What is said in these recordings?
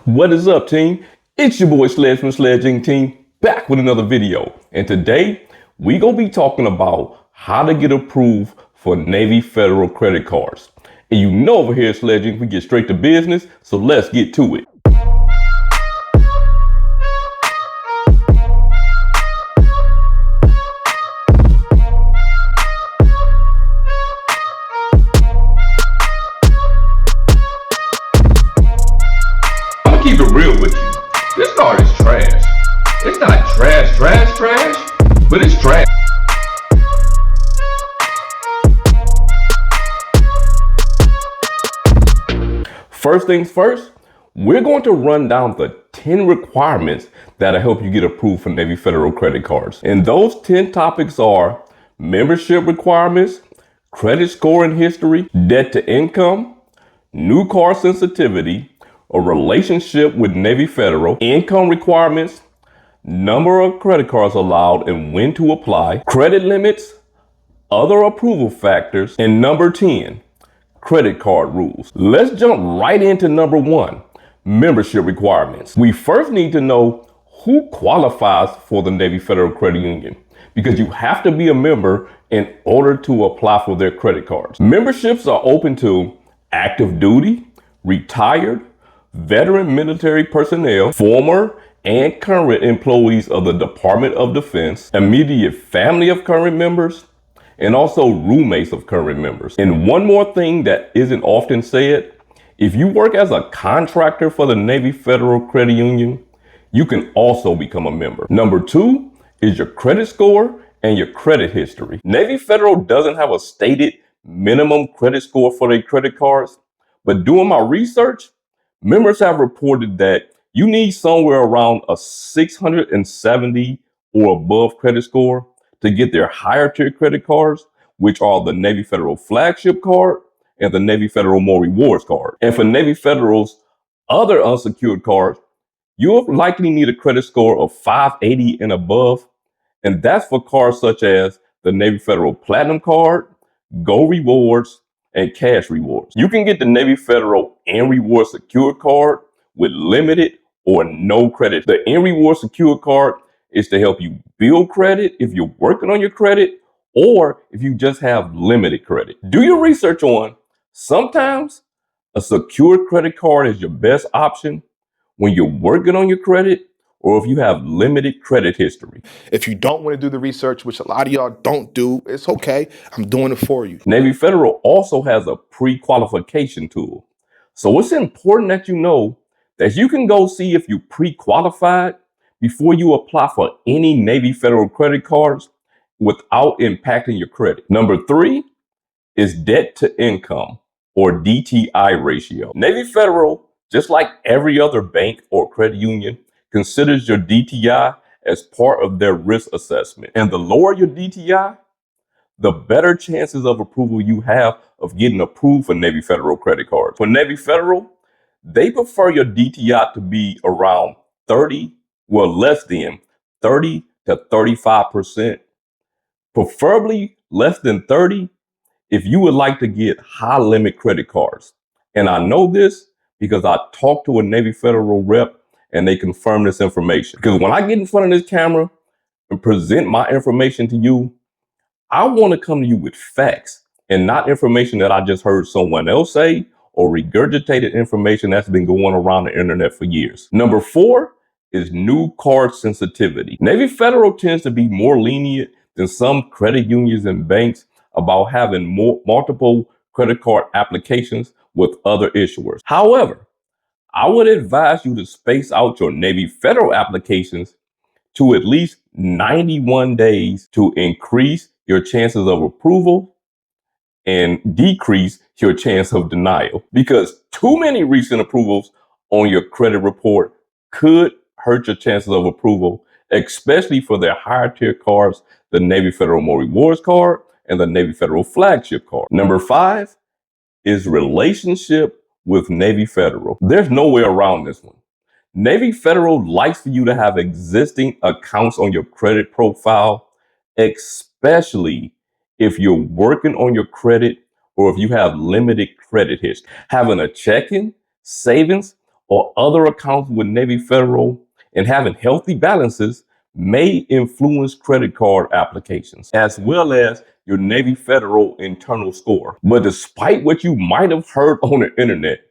What is up, team? It's your boy Sledge from SledgeInc team, back with another video. And today, we gonna be talking about how to get approved for Navy Federal credit cards. And you know over here at SledgeInc, we get straight to business, so let's get to it. Keep it real with you. This card is trash. It's not trash, but it's trash. First things first, we're going to run down the 10 requirements that'll help you get approved for Navy Federal credit cards. And those 10 topics are membership requirements, credit score and history, debt to income, new car sensitivity, a relationship with Navy Federal, income requirements, number of credit cards allowed and when to apply, credit limits, other approval factors, and number 10, credit card rules. Let's jump right into number 1, membership requirements. We first need to know who qualifies for the Navy Federal Credit Union, because you have to be a member in order to apply for their credit cards. Memberships are open to active duty, retired, veteran military personnel, former and current employees of the Department of Defense, immediate family of current members, and also roommates of current members. And one more thing that isn't often said, if you work as a contractor for the Navy Federal Credit Union, you can also become a member. Number 2 is your credit score and your credit history. Navy Federal doesn't have a stated minimum credit score for their credit cards, but doing my research, members have reported that you need somewhere around a 670 or above credit score to get their higher tier credit cards, which are the Navy Federal Flagship card and the Navy Federal More Rewards card. And for Navy Federal's other unsecured cards, you'll likely need a credit score of 580 and above. And that's for cards such as the Navy Federal Platinum card, Go Rewards, and Cash Rewards. You can get the Navy Federal N Reward Secured Card with limited or no credit. The N Reward Secured Card is to help you build credit if you're working on your credit or if you just have limited credit. Do your research on sometimes a secured credit card is your best option when you're working on your credit or if you have limited credit history. If you don't want to do the research, which a lot of y'all don't do, it's okay. I'm doing it for you. Navy Federal also has a pre-qualification tool. So it's important that you know that you can go see if you pre-qualified before you apply for any Navy Federal credit cards without impacting your credit. Number 3 is debt to income or DTI ratio. Navy Federal, just like every other bank or credit union, considers your DTI as part of their risk assessment. And the lower your DTI, the better chances of approval you have of getting approved for Navy Federal credit cards. For Navy Federal, they prefer your DTI to be around 30, well, less than 30 to 35%, preferably less than 30 if you would like to get high limit credit cards. And I know this because I talked to a Navy Federal rep and they confirm this information. Because when I get in front of this camera and present my information to you, I want to come to you with facts and not information that I just heard someone else say or regurgitated information that's been going around the internet for years. Number 4 is new card sensitivity. Navy Federal tends to be more lenient than some credit unions and banks about having multiple credit card applications with other issuers. However, I would advise you to space out your Navy Federal applications to at least 91 days to increase your chances of approval and decrease your chance of denial, because too many recent approvals on your credit report could hurt your chances of approval, especially for their higher tier cards, the Navy Federal More Rewards card and the Navy Federal Flagship card. Number 5 is relationship with Navy Federal. There's no way around this one. Navy Federal likes for you to have existing accounts on your credit profile, especially if you're working on your credit or if you have limited credit history. Having a checking, savings, or other accounts with Navy Federal and having healthy balances may influence credit card applications, as well as your Navy Federal internal score. But despite what you might have heard on the internet,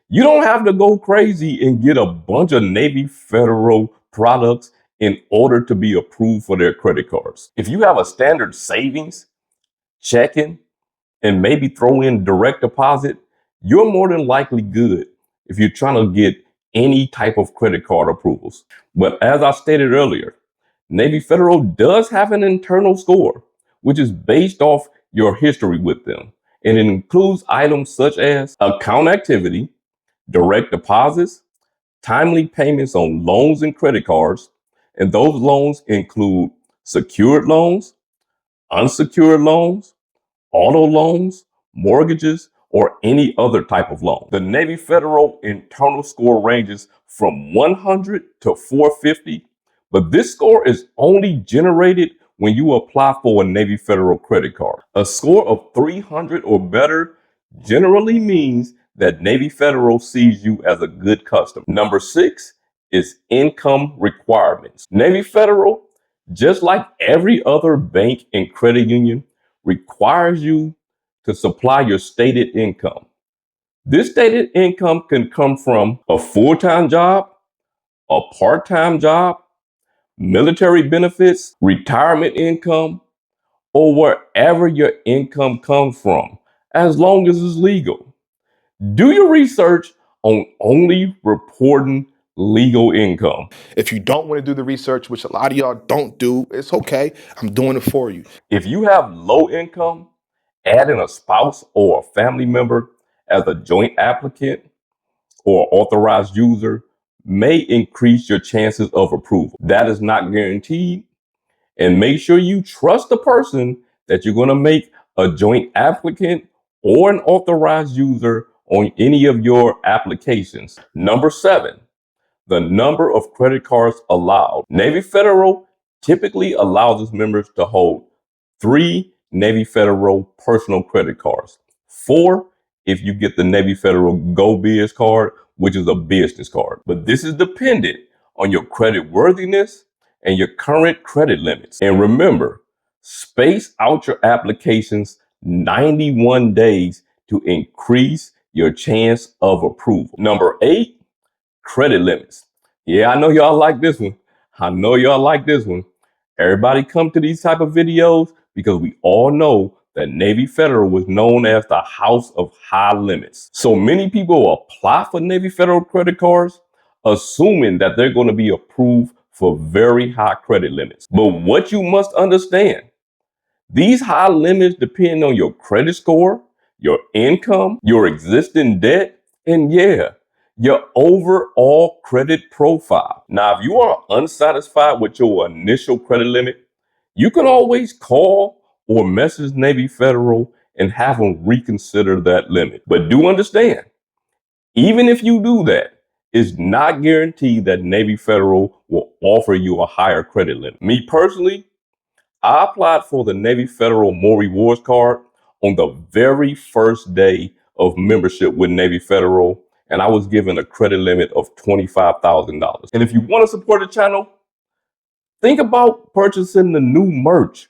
you don't have to go crazy and get a bunch of Navy Federal products in order to be approved for their credit cards. If you have a standard savings, checking, and maybe throw in direct deposit, you're more than likely good if you're trying to get any type of credit card approvals. But as I stated earlier, Navy Federal does have an internal score, which is based off your history with them. And it includes items such as account activity, direct deposits, timely payments on loans and credit cards. And those loans include secured loans, unsecured loans, auto loans, mortgages, or any other type of loan. The Navy Federal internal score ranges from 100 to 450, but this score is only generated when you apply for a Navy Federal credit card. A score of 300 or better generally means that Navy Federal sees you as a good customer. Number 6 is income requirements. Navy Federal, just like every other bank and credit union, requires you to supply your stated income. This stated income can come from a full-time job, a part-time job, military benefits, retirement income, or wherever your income comes from, as long as it's legal. Do your research on only reporting legal income. If you don't want to do the research, which a lot of y'all don't do, it's okay. I'm doing it for you. If you have low income, adding a spouse or a family member as a joint applicant or authorized user may increase your chances of approval. That is not guaranteed. And make sure you trust the person that you're going to make a joint applicant or an authorized user on any of your applications. Number 7, the number of credit cards allowed. Navy Federal typically allows its members to hold 3 Navy Federal personal credit cards. 4 if you get the Navy Federal Go Biz card, which is a business card. But this is dependent on your credit worthiness and your current credit limits. And remember, space out your applications 91 days to increase your chance of approval. Number 8, credit limits. Yeah, I know y'all like this one. Everybody come to these type of videos because we all know that Navy Federal was known as the house of high limits. So many people apply for Navy Federal credit cards, assuming that they're going to be approved for very high credit limits. But what you must understand, these high limits depend on your credit score, your income, your existing debt, and your overall credit profile. Now, if you are unsatisfied with your initial credit limit, you can always call or message Navy Federal and have them reconsider that limit. But do understand, even if you do that, it's not guaranteed that Navy Federal will offer you a higher credit limit. Me personally, I applied for the Navy Federal More Rewards card on the very first day of membership with Navy Federal, and I was given a credit limit of $25,000. And if you want to support the channel, think about purchasing the new merch.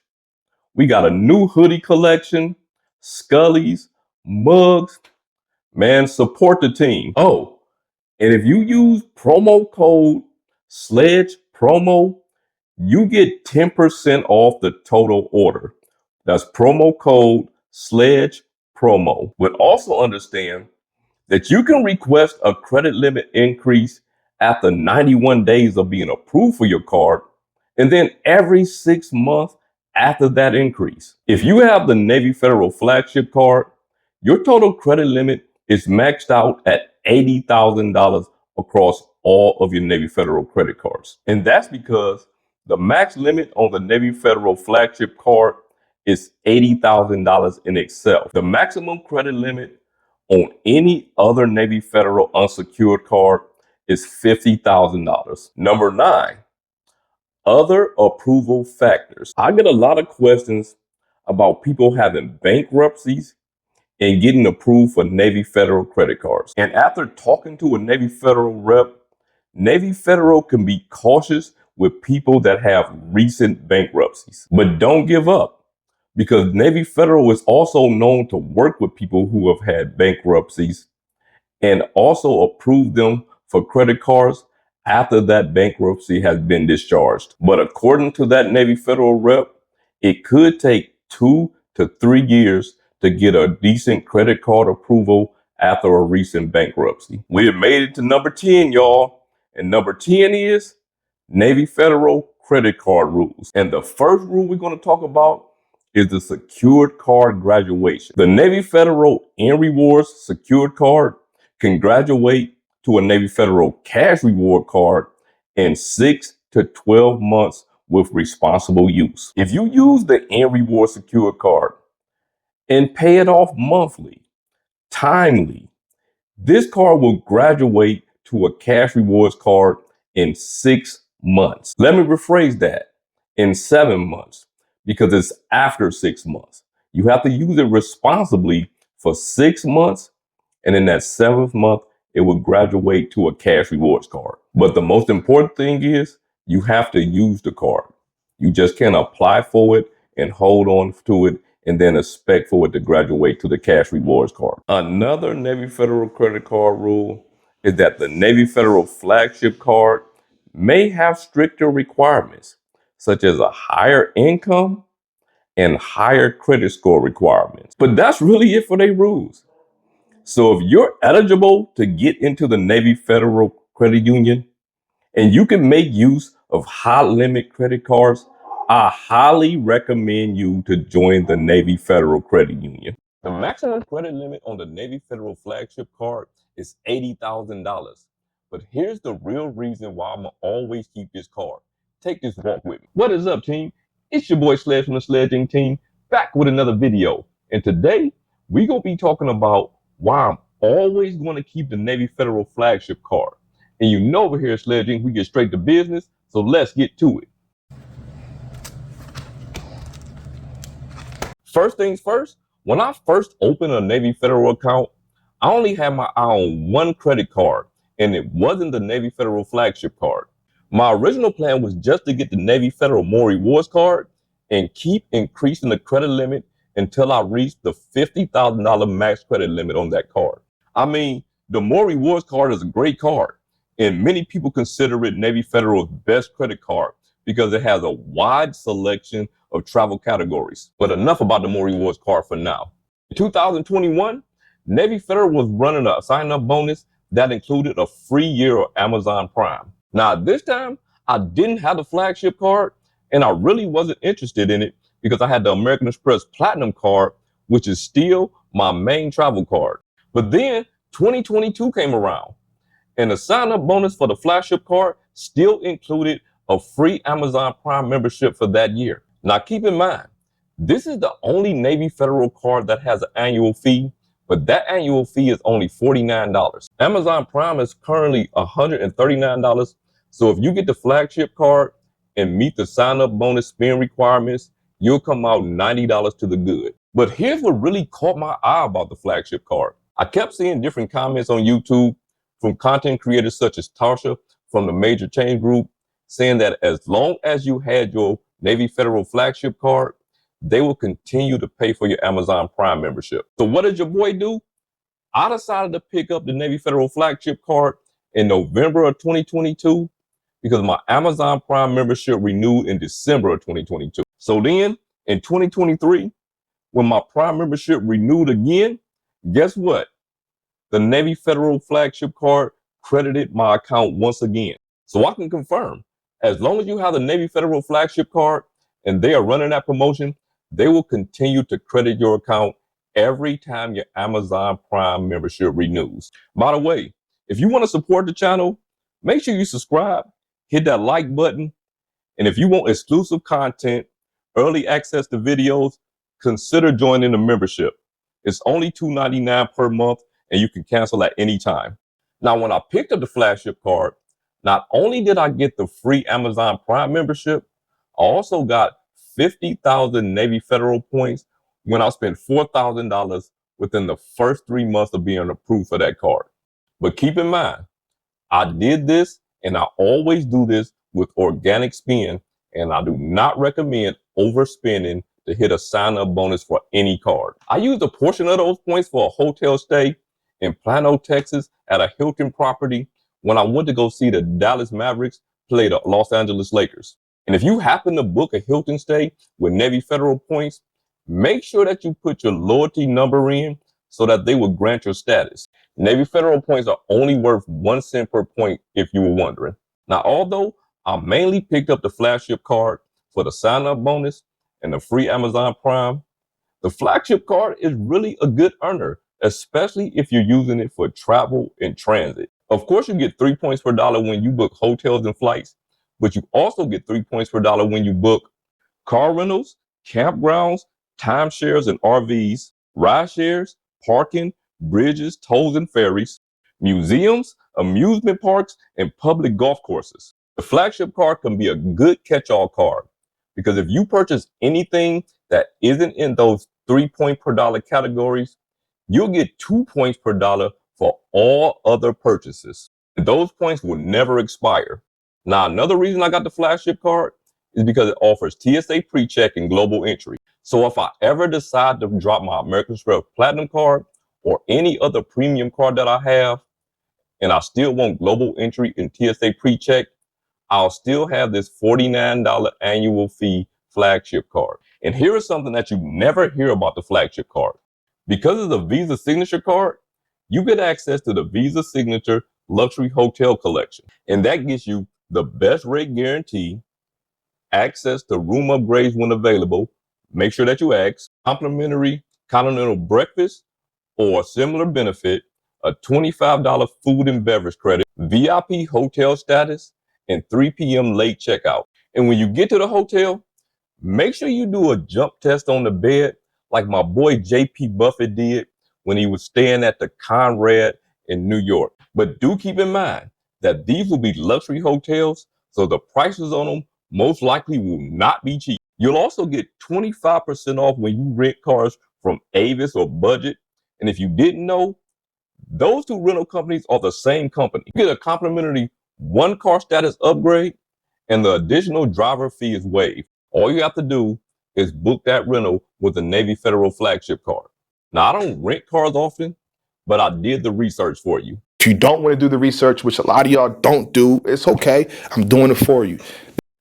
We got a new hoodie collection, Scullies, mugs. Man, support the team. Oh, and if you use promo code SLEDGEPROMO, you get 10% off the total order. That's promo code SLEDGEPROMO. But also understand that you can request a credit limit increase after 91 days of being approved for your card, and then every 6 months after that increase. If you have the Navy Federal Flagship card, your total credit limit is maxed out at $80,000 across all of your Navy Federal credit cards. And that's because the max limit on the Navy Federal Flagship card is $80,000 in itself. The maximum credit limit on any other Navy Federal unsecured card is $50,000. Number 9, other approval factors. I get a lot of questions about people having bankruptcies and getting approved for Navy Federal credit cards. And after talking to a Navy Federal rep, Navy Federal can be cautious with people that have recent bankruptcies. But don't give up, because Navy Federal is also known to work with people who have had bankruptcies and also approve them for credit cards after that bankruptcy has been discharged. But according to that Navy Federal rep, it could take 2 to 3 years to get a decent credit card approval after a recent bankruptcy. We have made it to number 10, y'all. And number 10 is Navy Federal credit card rules. And the first rule we're going to talk about is the secured card graduation. The Navy Federal N Rewards secured card can graduate to a Navy Federal cash reward card in 6 to 12 months with responsible use. If you use the N Reward secured card and pay it off monthly, timely, this card will graduate to a cash rewards card in 6 months. Let me rephrase that, in 7 months, because it's after 6 months. You have to use it responsibly for 6 months, and in that 7th month, it will graduate to a cash rewards card. But the most important thing is you have to use the card. You just can't apply for it and hold on to it and then expect for it to graduate to the cash rewards card. Another Navy Federal credit card rule is that the Navy Federal Flagship card may have stricter requirements, such as a higher income and higher credit score requirements. But that's really it for their rules. So if you're eligible to get into the Navy Federal Credit Union and you can make use of high limit credit cards, I highly recommend you to join the Navy Federal Credit Union. The maximum credit limit on the Navy Federal Flagship card is $80,000. But here's the real reason why I'm gonna always keep this card. Take this walk with me. What is up, team? It's your boy Sledge from the SledgeInc team, back with another video. And today, we're gonna be talking about why I'm always going to keep the Navy Federal Flagship card. And you know over here at SledgeInc, we get straight to business, so let's get to it. First things first, when I first opened a Navy Federal account, I only had my eye on one credit card, and it wasn't the Navy Federal Flagship card. My original plan was just to get the Navy Federal More Rewards card and keep increasing the credit limit until I reached the $50,000 max credit limit on that card. I mean, the More Rewards card is a great card, and many people consider it Navy Federal's best credit card because it has a wide selection of travel categories. But enough about the More Rewards card for now. In 2021, Navy Federal was running a sign-up bonus that included a free year of Amazon Prime. Now, this time, I didn't have the Flagship card, and I really wasn't interested in it because I had the American Express Platinum card, which is still my main travel card. But then 2022 came around, and the sign-up bonus for the Flagship card still included a free Amazon Prime membership for that year. Now, keep in mind, this is the only Navy Federal card that has an annual fee, but that annual fee is only $49. Amazon Prime is currently $139. So if you get the Flagship card and meet the sign-up bonus spend requirements, you'll come out $90 to the good. But here's what really caught my eye about the Flagship card. I kept seeing different comments on YouTube from content creators such as Tasha from the Major Change Group saying that as long as you had your Navy Federal Flagship card, they will continue to pay for your Amazon Prime membership. So what did your boy do? I decided to pick up the Navy Federal Flagship card in November of 2022 because my Amazon Prime membership renewed in December of 2022. So then in 2023, when my Prime membership renewed again, guess what? The Navy Federal Flagship card credited my account once again. So I can confirm, as long as you have the Navy Federal Flagship card and they are running that promotion, they will continue to credit your account every time your Amazon Prime membership renews. By the way, if you want to support the channel, make sure you subscribe, hit that like button, and if you want exclusive content, early access to videos, consider joining the membership. It's only $2.99 per month, and you can cancel at any time. Now, when I picked up the Flagship card, not only did I get the free Amazon Prime membership, I also got 50,000 Navy Federal points when I spent $4,000 within the first 3 months of being approved for that card. But keep in mind, I did this and I always do this with organic spend, and I do not recommend overspending to hit a sign-up bonus for any card. I used a portion of those points for a hotel stay in Plano, Texas at a Hilton property when I went to go see the Dallas Mavericks play the Los Angeles Lakers. And if you happen to book a Hilton stay with Navy Federal points, make sure that you put your loyalty number in so that they will grant your status. Navy Federal points are only worth 1 cent per point if you were wondering. Now, although I mainly picked up the Flagship card for the sign-up bonus and the free Amazon Prime, the Flagship card is really a good earner, especially if you're using it for travel and transit. Of course, you get 3 points per dollar when you book hotels and flights, but you also get 3 points per dollar when you book car rentals, campgrounds, timeshares and RVs, ride shares, parking, bridges, tolls and ferries, museums, amusement parks, and public golf courses. The Flagship card can be a good catch-all card because if you purchase anything that isn't in those 3 point per dollar categories, you'll get 2 points per dollar for all other purchases. Those points will never expire. Now, another reason I got the Flagship card is because it offers TSA pre-check and global entry. So if I ever decide to drop my American Express Platinum card or any other premium card that I have, and I still want global entry and TSA pre-check, I'll still have this $49 annual fee Flagship card. And here is something that you never hear about the Flagship card. Because it's a Visa Signature card, you get access to the Visa Signature Luxury Hotel Collection. And that gets you the best rate guarantee, access to room upgrades when available. Make sure that you ask, complimentary continental breakfast or a similar benefit, a $25 food and beverage credit, VIP hotel status, and 3 p.m. late checkout. And when you get to the hotel, make sure you do a jump test on the bed like my boy J.P. Buffett did when he was staying at the Conrad in New York. But do keep in mind that these will be luxury hotels, so the prices on them most likely will not be cheap. You'll also get 25% off when you rent cars from Avis or Budget. And if you didn't know, those two rental companies are the same company. You get a complimentary 1 car status upgrade, and the additional driver fee is waived. All you have to do is book that rental with the Navy Federal Flagship card. Now, I don't rent cars often, but I did the research for you. If you don't want to do the research, which a lot of y'all don't do, it's okay. I'm doing it for you.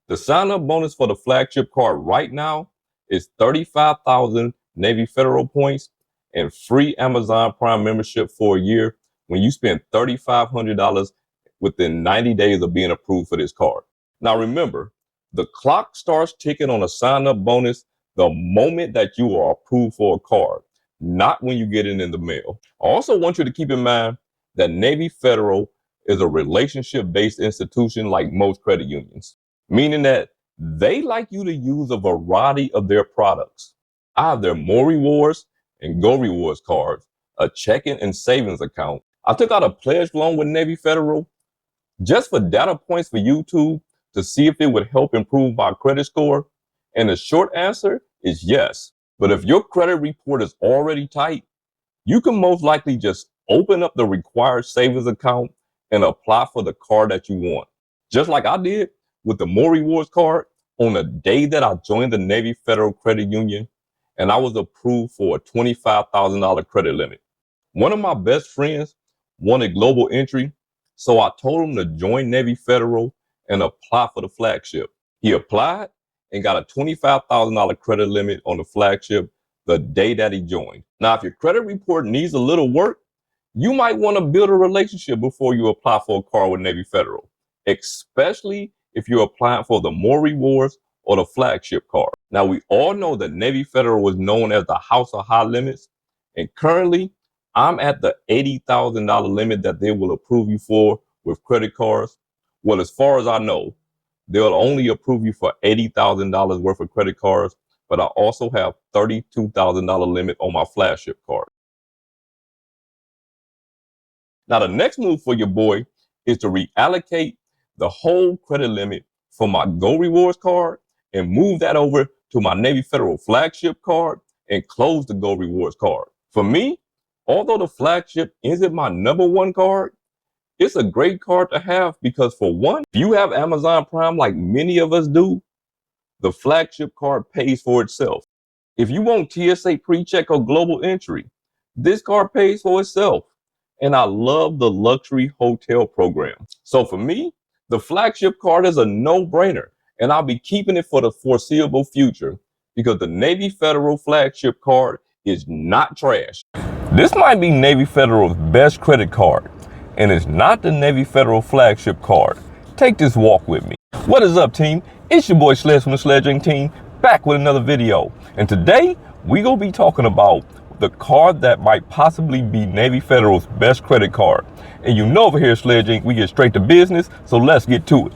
The sign-up bonus for the Flagship card right now is 35,000 Navy Federal points and free Amazon Prime membership for a year when you spend $3,500 within 90 days of being approved for this card. Now remember, the clock starts ticking on a sign-up bonus the moment that you are approved for a card, not when you get it in the mail. I also want you to keep in mind that Navy Federal is a relationship-based institution like most credit unions, meaning that they like you to use a variety of their products. I have their More Rewards and Go Rewards cards, a checking and savings account. I took out a pledge loan with Navy Federal just for data points for YouTube to see if it would help improve my credit score. And the short answer is yes. But if your credit report is already tight, you can most likely just open up the required savings account and apply for the card that you want. Just like I did with the More Rewards card on the day that I joined the Navy Federal Credit Union, and I was approved for a $25,000 credit limit. One of my best friends wanted global entry, so I told him to join Navy Federal and apply for the Flagship. He applied and got a $25,000 credit limit on the Flagship the day that he joined. Now, if your credit report needs a little work, you might want to build a relationship before you apply for a card with Navy Federal, especially if you're applying for the More Rewards or the Flagship card. Now, we all know that Navy Federal was known as the House of High Limits, and currently I'm at the $80,000 limit that they will approve you for with credit cards. Well, as far as I know, they'll only approve you for $80,000 worth of credit cards, but I also have $32,000 limit on my Flagship card. Now, the next move for your boy is to reallocate the whole credit limit from my Go Rewards card and move that over to my Navy Federal Flagship card and close the Go Rewards card. For me, Although the Flagship isn't my number one card, it's a great card to have because, for one, if you have Amazon Prime like many of us do, the Flagship card pays for itself. If you want TSA pre-check or global entry, this card pays for itself. And I love the luxury hotel program. So for me, the Flagship card is a no-brainer, and I'll be keeping it for the foreseeable future because the Navy Federal Flagship card is not trash. This might be Navy Federal's best credit card, and it's not the Navy Federal Flagship card. Take this walk with me. What is up, team? It's your boy Sledge from the SledgeInc team, back with another video. And today, we're going to be talking about the card that might possibly be Navy Federal's best credit card. And you know, over here at SledgeInc, we get straight to business, so let's get to it.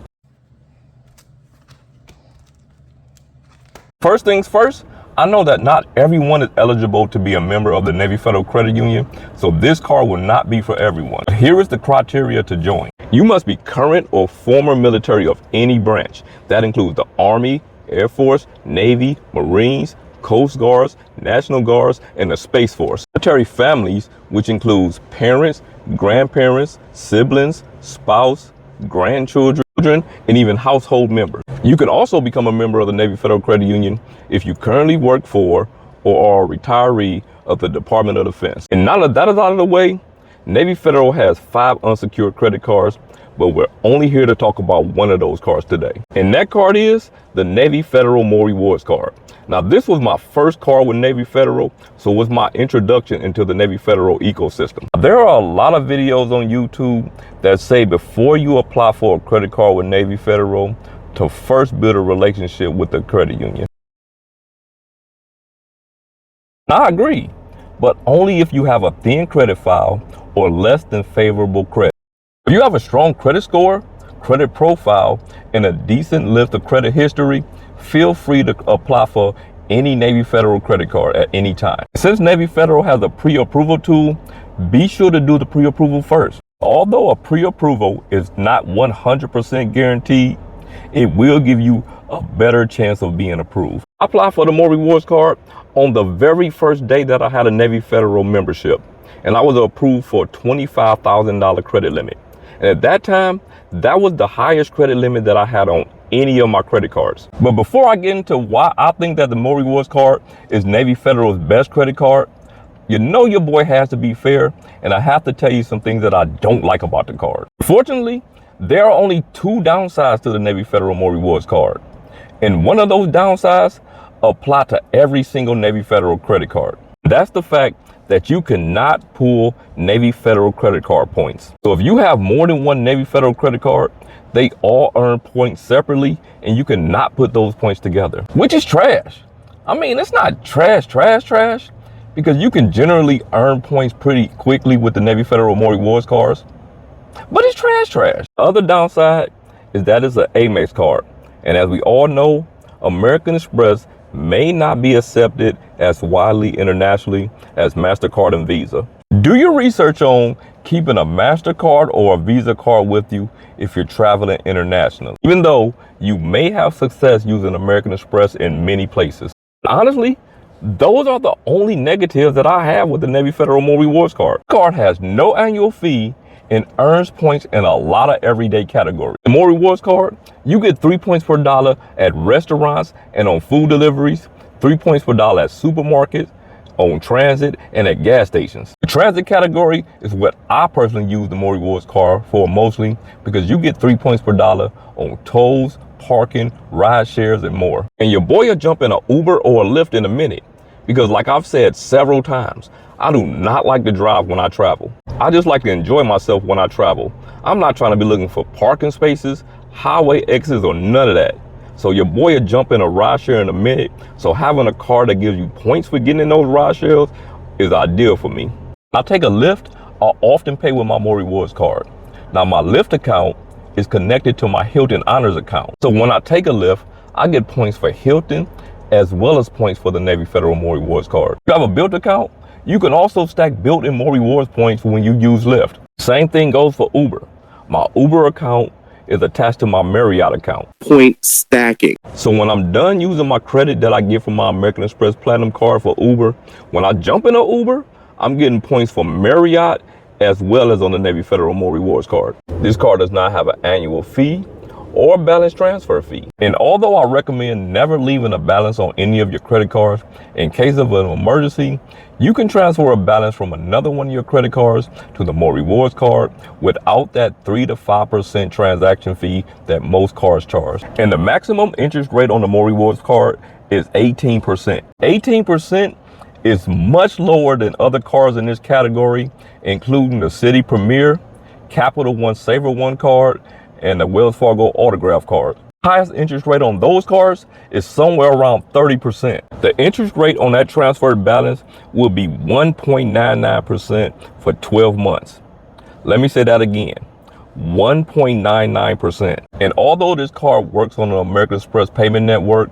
First things first, I know that not everyone is eligible to be a member of the Navy Federal Credit Union, so this card will not be for everyone. Here is the criteria to join. You must be current or former military of any branch. That includes the Army, Air Force, Navy, Marines, Coast Guards, National Guards, and the Space Force. Military families, which includes parents, grandparents, siblings, spouse, grandchildren, and even household members. You can also become a member of the Navy Federal Credit Union if you currently work for or are a retiree of the Department of Defense. And now that that is out of the way, Navy Federal has 5 unsecured credit cards, but we're only here to talk about one of those cards today. And that card is the Navy Federal More Rewards card. Now, this was my first card with Navy Federal, so it was my introduction into the Navy Federal ecosystem. There are a lot of videos on YouTube that say before you apply for a credit card with Navy Federal, to first build a relationship with the credit union. I agree, but only if you have a thin credit file or less than favorable credit. If you have a strong credit score, credit profile, and a decent list of credit history, feel free to apply for any Navy Federal credit card at any time. Since Navy Federal has a pre-approval tool, be sure to do the pre-approval first. Although a pre-approval is not 100% guaranteed, it will give you a better chance of being approved. I applied for the More Rewards card on the very first day that I had a Navy Federal membership, and I was approved for a $25,000 credit limit. And at that time, that was the highest credit limit that I had on any of my credit cards. But before I get into why I think that the More Rewards card is Navy Federal's best credit card, you know your boy has to be fair, and I have to tell you some things that I don't like about the card. Fortunately, there are only 2 downsides to the Navy Federal More Rewards card. And one of those downsides apply to every single Navy Federal credit card. That's the fact that you cannot pull Navy Federal credit card points. So if you have more than one Navy Federal credit card, they all earn points separately, and you cannot put those points together, which is trash. I mean, it's not trash, because you can generally earn points pretty quickly with the Navy Federal More Rewards cards, but it's trash. The other downside is that it's an Amex card. And as we all know, American Express may not be accepted as widely internationally as MasterCard and Visa. Do your research on keeping a MasterCard or a Visa card with you if you're traveling internationally, even though you may have success using American Express in many places. Honestly, those are the only negatives that I have with the Navy Federal More Rewards card. The card has no annual fee and earns points in a lot of everyday categories. The More Rewards card, you get 3 points per dollar at restaurants and on food deliveries, 3 points per dollar at supermarkets, on transit, and at gas stations. The transit category is what I personally use the More Rewards card for mostly, because you get 3 points per dollar on tolls, parking, ride shares, and more. And your boy will jump in an Uber or a Lyft in a minute, because like I've said several times, I do not like to drive when I travel. I just like to enjoy myself when I travel. I'm not trying to be looking for parking spaces, highway exits, or none of that. So your boy will jump in a ride share in a minute. So having a car that gives you points for getting in those ride shares is ideal for me. I take a Lyft, I often pay with my More Rewards card. Now my Lyft account is connected to my Hilton Honors account. So when I take a Lyft, I get points for Hilton as well as points for the Navy Federal More Rewards card. If you have a Bilt account, you can also stack Bilt and More Rewards points when you use Lyft. Same thing goes for Uber. My Uber account is attached to my Marriott account. Point stacking. So when I'm done using my credit that I get from my American Express Platinum card for Uber, when I jump in an Uber, I'm getting points for Marriott as well as on the Navy Federal More Rewards card. This card does not have an annual fee or balance transfer fee. And although I recommend never leaving a balance on any of your credit cards, in case of an emergency, you can transfer a balance from another one of your credit cards to the More Rewards card without that 3 to 5% transaction fee that most cards charge. And the maximum interest rate on the More Rewards card is 18%. 18% is much lower than other cards in this category, including the Citi Premier, Capital One Saver One card, and the Wells Fargo Autograph card. Highest interest rate on those cards is somewhere around 30%. The interest rate on that transferred balance will be 1.99% for 12 months. Let me say that again, 1.99%. And although this card works on the American Express payment network,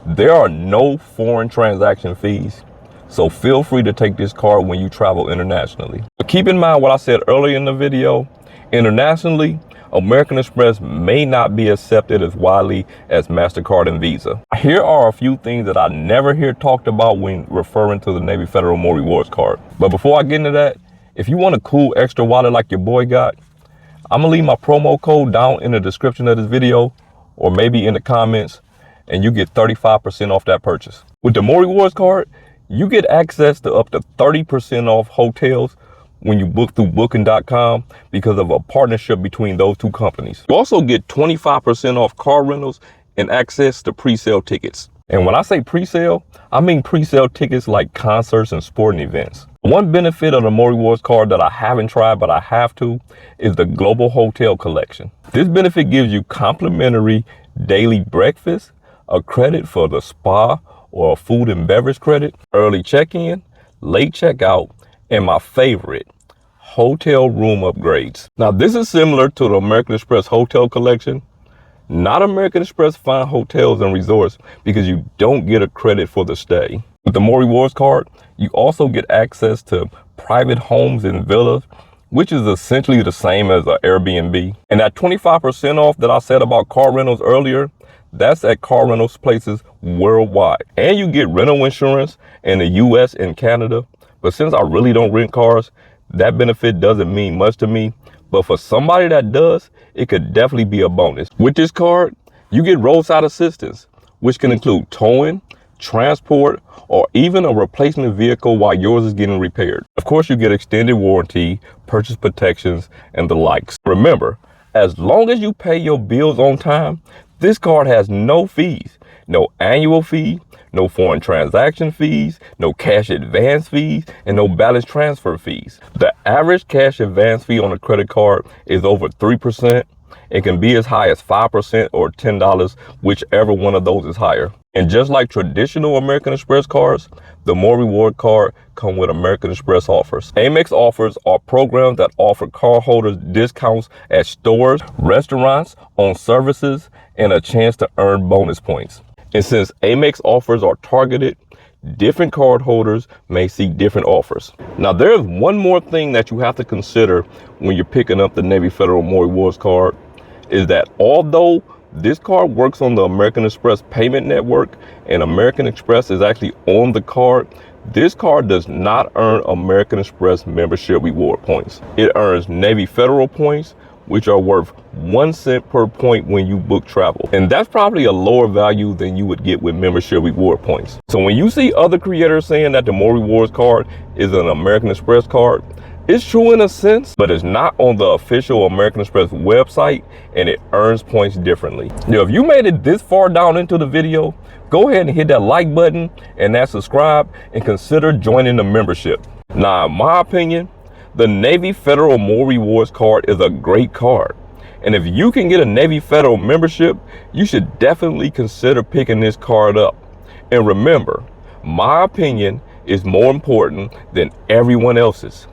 there are no foreign transaction fees. So feel free to take this card when you travel internationally. But keep in mind what I said earlier in the video, internationally, American Express may not be accepted as widely as MasterCard and Visa. Here are a few things that I never hear talked about when referring to the Navy Federal More Rewards card. But before I get into that, if you want a cool extra wallet like your boy got, I'm gonna leave my promo code down in the description of this video or maybe in the comments, and you get 35% off that purchase. With the More Rewards card, you get access to up to 30% off hotels when you book through booking.com because of a partnership between those two companies. You also get 25% off car rentals and access to pre-sale tickets. And when I say pre-sale, I mean pre-sale tickets like concerts and sporting events. One benefit of the More Rewards card that I haven't tried but I have to is the Global Hotel Collection. This benefit gives you complimentary daily breakfast, a credit for the spa or a food and beverage credit, early check-in, late checkout, and my favorite, hotel room upgrades. Now, this is similar to the American Express Hotel Collection, not American Express Fine Hotels and Resorts, because you don't get a credit for the stay. With the More Rewards card, you also get access to private homes and villas, which is essentially the same as an Airbnb. And that 25% off that I said about car rentals earlier, that's at car rentals places worldwide. And you get rental insurance in the US and Canada. But since I really don't rent cars, that benefit doesn't mean much to me. But for somebody that does, it could definitely be a bonus. With this card, you get roadside assistance, which can include towing, transport, or even a replacement vehicle while yours is getting repaired. Of course, you get extended warranty, purchase protections, and the likes. Remember, as long as you pay your bills on time, this card has no fees, no annual fee, no foreign transaction fees, no cash advance fees, and no balance transfer fees. The average cash advance fee on a credit card is over 3%. It can be as high as 5% or $10, whichever one of those is higher. And just like traditional American Express cards, the More Reward card comes with American Express offers. Amex offers are programs that offer cardholders discounts at stores, restaurants, on services, and a chance to earn bonus points. And since Amex offers are targeted, different cardholders may see different offers. Now, there's one more thing that you have to consider when you're picking up the Navy Federal More Rewards card, is that although this card works on the American Express payment network and American Express is actually on the card, this card does not earn American Express membership reward points. It earns Navy Federal points, which are worth 1 cent per point when you book travel. And that's probably a lower value than you would get with membership reward points. So when you see other creators saying that the More Rewards card is an American Express card, it's true in a sense, but it's not on the official American Express website, and it earns points differently. Now, if you made it this far down into the video, go ahead and hit that like button and that subscribe and consider joining the membership. Now, in my opinion, the Navy Federal More Rewards card is a great card. And if you can get a Navy Federal membership, you should definitely consider picking this card up. And remember, my opinion is more important than everyone else's.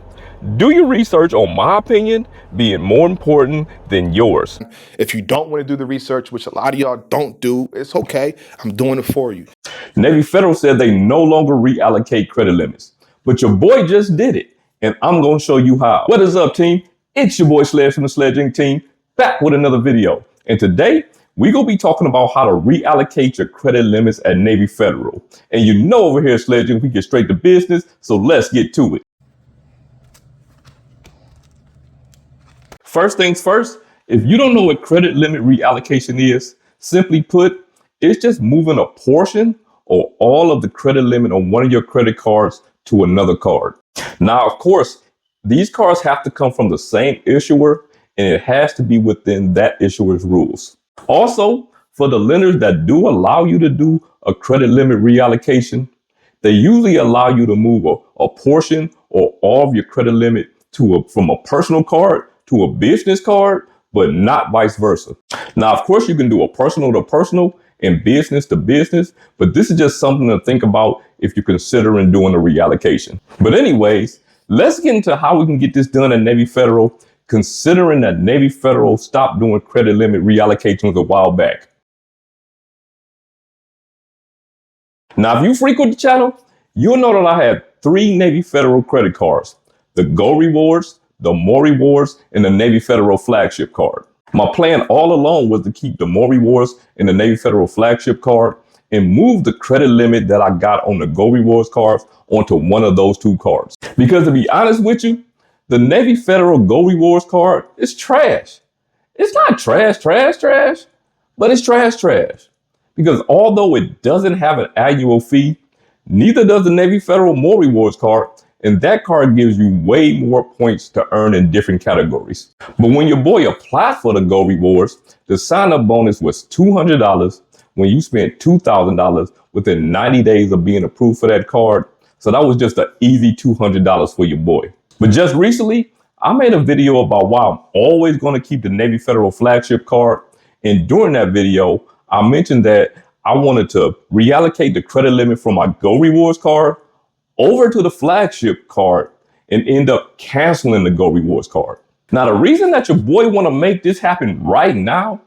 Do your research on my opinion being more important than yours. If you don't want to do the research, which a lot of y'all don't do, it's okay. I'm doing it for you. Navy Federal said they no longer reallocate credit limits, but your boy just did it, and I'm going to show you how. What is up, team? It's your boy Sledge from the SledgeInc team, back with another video. And today, we're going to be talking about how to reallocate your credit limits at Navy Federal. And you know over here at SledgeInc, we get straight to business, so let's get to it. First things first, if you don't know what credit limit reallocation is, simply put, it's just moving a portion or all of the credit limit on one of your credit cards to another card. Now, of course, these cards have to come from the same issuer and it has to be within that issuer's rules. Also, for the lenders that do allow you to do a credit limit reallocation, they usually allow you to move a portion or all of your credit limit from a personal card to a business card, but not vice versa. Now, of course, you can do a personal to personal and business to business, but this is just something to think about if you're considering doing a reallocation. But anyways, let's get into how we can get this done at Navy Federal, considering that Navy Federal stopped doing credit limit reallocations a while back. Now, if you frequent the channel, you'll know that I have 3 Navy Federal credit cards: the Go Rewards, the More Rewards, and the Navy Federal Flagship card. My plan all along was to keep the More Rewards and the Navy Federal Flagship card and move the credit limit that I got on the Go Rewards cards onto one of those 2 cards. Because to be honest with you, the Navy Federal Go Rewards card is trash. It's not trash, but it's trash. Because although it doesn't have an annual fee, neither does the Navy Federal More Rewards card, and that card gives you way more points to earn in different categories. But when your boy applied for the Go Rewards, the sign-up bonus was $200 when you spent $2,000 within 90 days of being approved for that card. So that was just an easy $200 for your boy. But just recently, I made a video about why I'm always going to keep the Navy Federal Flagship card. And during that video, I mentioned that I wanted to reallocate the credit limit from my Go Rewards card over to the Flagship card and end up canceling the Go Rewards card. Now, the reason that your boy want to make this happen right now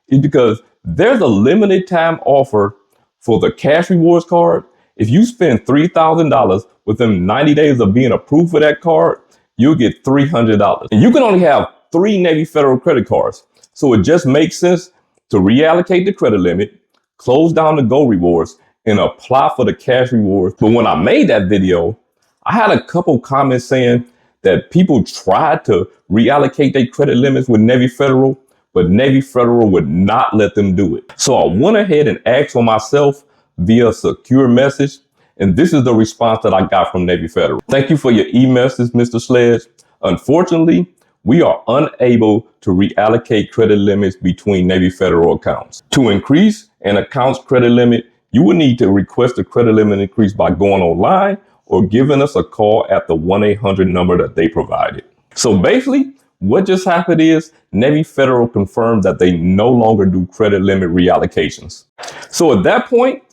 is because there's a limited time offer for the Cash Rewards card. If you spend $3,000 within 90 days of being approved for that card, you'll get $300. And you can only have 3 Navy Federal credit cards. So it just makes sense to reallocate the credit limit, close down the Go Rewards, and apply for the Cash Rewards. But when I made that video, I had a couple comments saying that people tried to reallocate their credit limits with Navy Federal, but Navy Federal would not let them do it. So I went ahead and asked for myself via a secure message, and this is the response that I got from Navy Federal. Thank you for your e-message, Mr. Sledge. Unfortunately, we are unable to reallocate credit limits between Navy Federal accounts. To increase an account's credit limit, you will need to request a credit limit increase by going online or giving us a call at the 1-800 number that they provided. So basically, what just happened is Navy Federal confirmed that they no longer do credit limit reallocations. So at that point,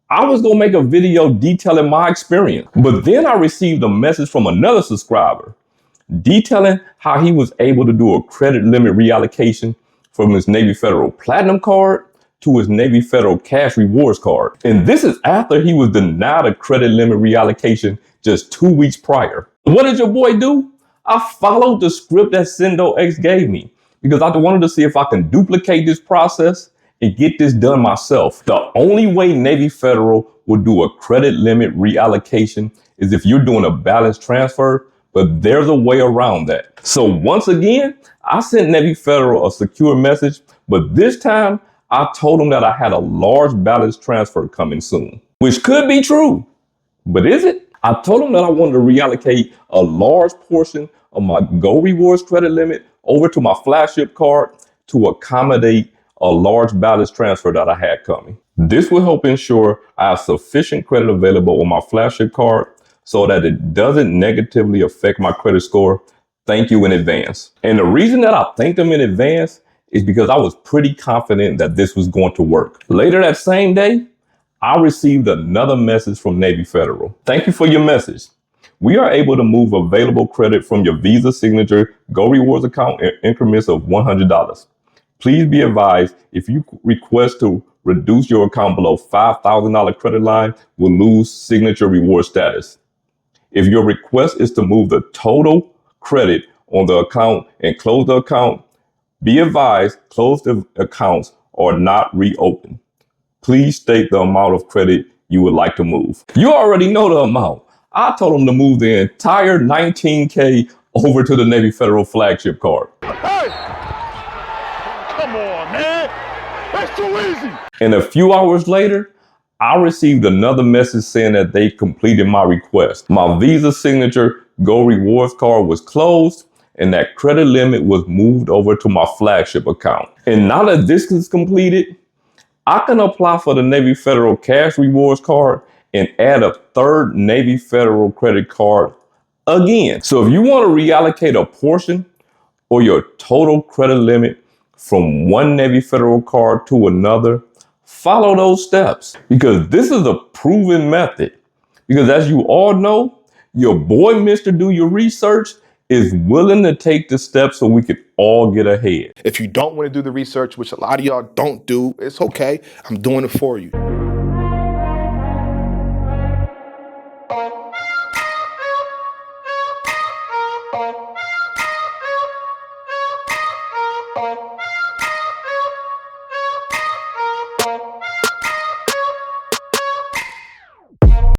I was gonna make a video detailing my experience, but then I received a message from another subscriber detailing how he was able to do a credit limit reallocation from his Navy Federal Platinum card to his Navy Federal Cash Rewards card. And this is after he was denied a credit limit reallocation just 2 weeks prior. What did your boy do? I followed the script that SendOX gave me because I wanted to see if I can duplicate this process and get this done myself. The only way Navy Federal will do a credit limit reallocation is if you're doing a balance transfer, but there's a way around that. So once again, I sent Navy Federal a secure message, but this time I told them that I had a large balance transfer coming soon, which could be true, but is it? I told them that I wanted to reallocate a large portion of my Go Rewards credit limit over to my Flagship card to accommodate a large balance transfer that I had coming. This will help ensure I have sufficient credit available on my Flagship card so that it doesn't negatively affect my credit score. Thank you in advance. And the reason that I thanked them in advance is because I was pretty confident that this was going to work. Later that same day, I received another message from Navy Federal. Thank you for your message. We are able to move available credit from your Visa Signature Go Rewards account in increments of $100. Please be advised, if you request to reduce your account below $5,000 credit line, will lose Signature Reward status. If your request is to move the total credit on the account and close the account, be advised, closed accounts are not reopened. Please state the amount of credit you would like to move. You already know the amount. I told them to move the entire $19K over to the Navy Federal Flagship card. Hey! Come on, man. That's too easy. And a few hours later, I received another message saying that they completed my request. My Visa Signature Go Rewards card was closed and that credit limit was moved over to my Flagship account. And now that this is completed, I can apply for the Navy Federal Cash Rewards card and add a third Navy Federal credit card again. So if you want to reallocate a portion or your total credit limit from one Navy Federal card to another, follow those steps because this is a proven method. Because as you all know, your boy, Mr. Do Your Research, is willing to take the steps so we can all get ahead. If you don't want to do the research, which a lot of y'all don't do, it's okay. I'm doing it for you.